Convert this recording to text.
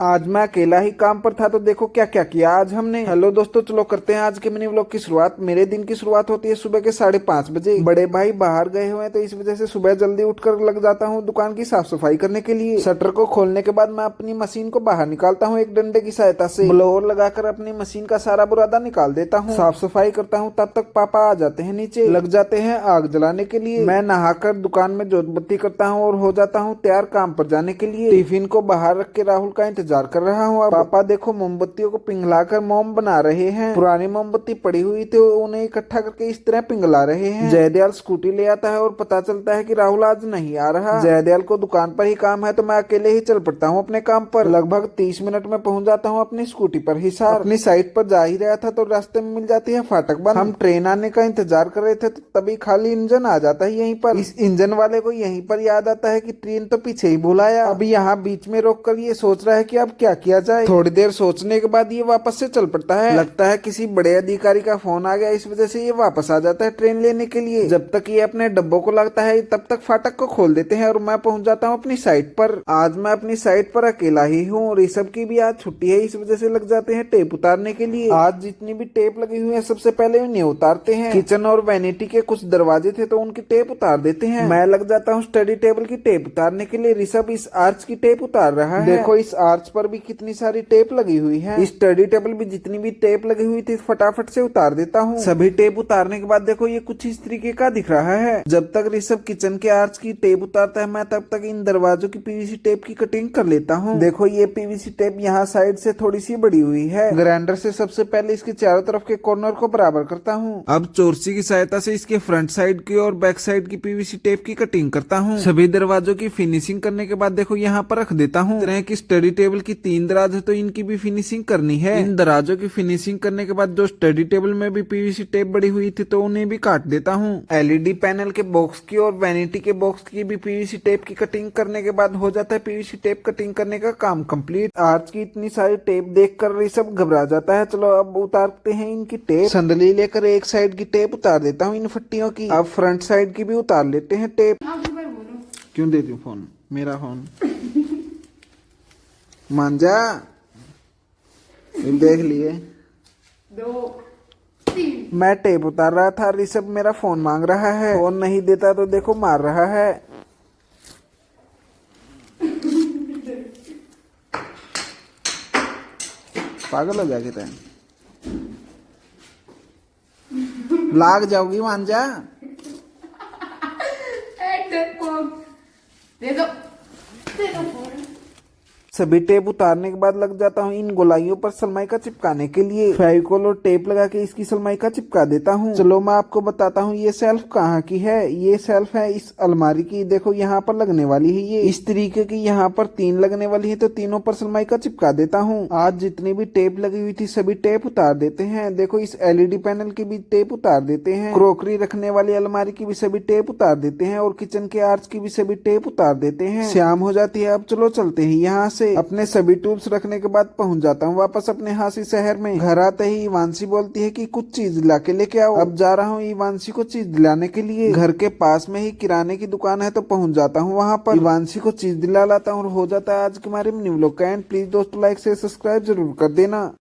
आज मैं अकेला ही काम पर था तो देखो क्या क्या किया आज हमने। हेलो दोस्तों, चलो करते हैं आज के मिनी व्लॉग की शुरुआत। मेरे दिन की शुरुआत होती है सुबह के 5:30 बजे। बड़े भाई बाहर गए हुए हैं तो इस वजह से सुबह जल्दी उठकर लग जाता हूँ दुकान की साफ सफाई करने के लिए। शटर को खोलने के बाद मैं अपनी मशीन को बाहर निकालता हूँ एक डंडे की सहायता से। ब्लोअर लगाकर अपनी मशीन का सारा बुरादा निकाल देता हूँ। साफ सफाई करता हूँ, तब तक पापा आ जाते हैं नीचे, लग जाते हैं आग जलाने के लिए। मैं नहाकर दुकान में जोत बत्ती करता हूँ और हो जाता हूँ तैयार काम पर जाने के लिए। टिफिन को बाहर रख के राहुल का इंतजार कर रहा हूँ। पापा देखो मोमबत्तियों को पिघलाकर मोम बना रहे हैं। पुरानी मोमबत्ती पड़ी हुई थी, उन्हें इकट्ठा करके इस तरह पिघला रहे हैं। जयदयाल स्कूटी ले आता है और पता चलता है कि राहुल आज नहीं आ रहा। जयदयाल को दुकान पर ही काम है तो मैं अकेले ही चल पड़ता हूँ अपने काम पर। लगभग 30 मिनट में पहुंच जाता हूँ अपनी स्कूटी पर हिसार। अपनी साइड पर जा ही रहा था तो रास्ते में मिल जाती है फाटक बंद। हम ट्रेन आने का इंतजार कर रहे थे तो तभी खाली इंजन आ जाता है यहीं पर। इस इंजन वाले को यहीं पर याद आता है कि ट्रेन तो पीछे ही भुलाया। अभी यहाँ बीच में रोक कर ये सोच रहा है कि अब क्या किया जाए। थोड़ी देर सोचने के बाद ये वापस से चल पड़ता है। लगता है किसी बड़े अधिकारी का फोन आ गया, इस वजह से ये वापस आ जाता है ट्रेन लेने के लिए। जब तक ये अपने डब्बों को लगता है तब तक फाटक को खोल देते हैं और मैं पहुंच जाता हूँ अपनी साइट पर। आज मैं अपनी साइट पर अकेला ही हूँ। ऋषभ की भी आज छुट्टी है, इस वजह से लग जाते हैं टेप उतारने के लिए। आज जितनी भी टेप लगी हुई है सबसे पहले उन्हें उतारते हैं। किचन और वैनिटी के कुछ दरवाजे थे तो उनकी टेप उतार देते हैं। मैं लग जाता हूँ स्टडी टेबल की टेप उतारने के लिए। ऋषभ इस आर्च की टेप उतार रहा है। देखो इस आर्च पर भी कितनी सारी टेप लगी हुई है। इस स्टडी टेबल भी जितनी भी टेप लगी हुई थी फटाफट से उतार देता हूँ। सभी टेप उतारने के बाद देखो ये कुछ इस तरीके का दिख रहा है। जब तक ऋषभ किचन के आर्च की टेप उतारता है मैं तब तक इन दरवाजों की पीवीसी टेप की कटिंग कर लेता हूँ। देखो ये पीवीसी टेप यहाँ साइड से थोड़ी सी बड़ी हुई है। ग्राइंडर से सबसे पहले इसके चारों तरफ के कॉर्नर को बराबर करता हूँ। अब चोरसी की सहायता से इसके फ्रंट साइड की और बैक साइड की पीवीसी टेप की कटिंग करता हूँ। सभी दरवाजों की फिनिशिंग करने के बाद देखो यहाँ पर रख देता हूँ। तरह की स्टडी टेबल की 3 दराज है तो इनकी भी फिनिशिंग करनी है। इन दराजों की फिनिशिंग करने के बाद जो स्टडी टेबल में भी पीवीसी टेप बड़ी हुई थी तो उन्हें भी काट देता हूँ। एलईडी पैनल के बॉक्स की और वैनिटी के बॉक्स की भी पीवीसी टेप की कटिंग करने के बाद हो जाता है पीवीसी टेप कटिंग करने का काम कंप्लीट। आज की इतनी सारी टेप देखकर ऋषभ घबरा जाता है। चलो अब उतारते हैं इनकी टेप। संदली लेकर एक साइड की टेप उतार देता हूँ इन फट्टियों की। अब फ्रंट साइड की भी उतार लेते हैं टेप। क्यों देती हूँ फोन, मेरा फोन मांझा देख लिए। 2 3 मैं टेप उतार रहा था, ऋषभ मेरा फोन मांग रहा है। फोन नहीं देता तो देखो मार रहा है। पागल हो गया क्या? लाग जाओगी मांझा। दे दो फोन। सभी टेप उतारने के बाद लग जाता हूँ इन गोलाइयों पर सलमाइका चिपकाने के लिए। फेविकोल और टेप लगा के इसकी सलमाइका चिपका देता हूँ। चलो मैं आपको बताता हूँ ये सेल्फ कहाँ की है। ये सेल्फ है इस अलमारी की। देखो यहाँ पर लगने वाली है ये इस तरीके की। यहाँ पर 3 लगने वाली है तो तीनों पर सलमाइका चिपका देता हूँ। आज जितनी भी टेप लगी हुई थी सभी टेप उतार देते हैं। देखो इस एलईडी पैनल की भी टेप उतार देते हैं। क्रोकरी रखने वाली अलमारी की भी सभी टेप उतार देते हैं और किचन के आर्च की भी सभी टेप उतार देते हैं। शाम हो जाती है, अब चलो चलते हैं यहाँ से। अपने सभी टूल्स रखने के बाद पहुंच जाता हूँ वापस अपने हांसी शहर में। घर आते ही इवांशी बोलती है कि कुछ चीज ला के लेके आओ। अब जा रहा हूँ इवांशी को चीज दिलाने के लिए। घर के पास में ही किराने की दुकान है तो पहुंच जाता हूँ वहाँ पर। इवांशी को चीज दिला लाता हूँ और हो जाता है आज के हमारे मिनी व्लॉग का एंड। प्लीज दोस्तों लाइक से सब्सक्राइब जरूर कर देना।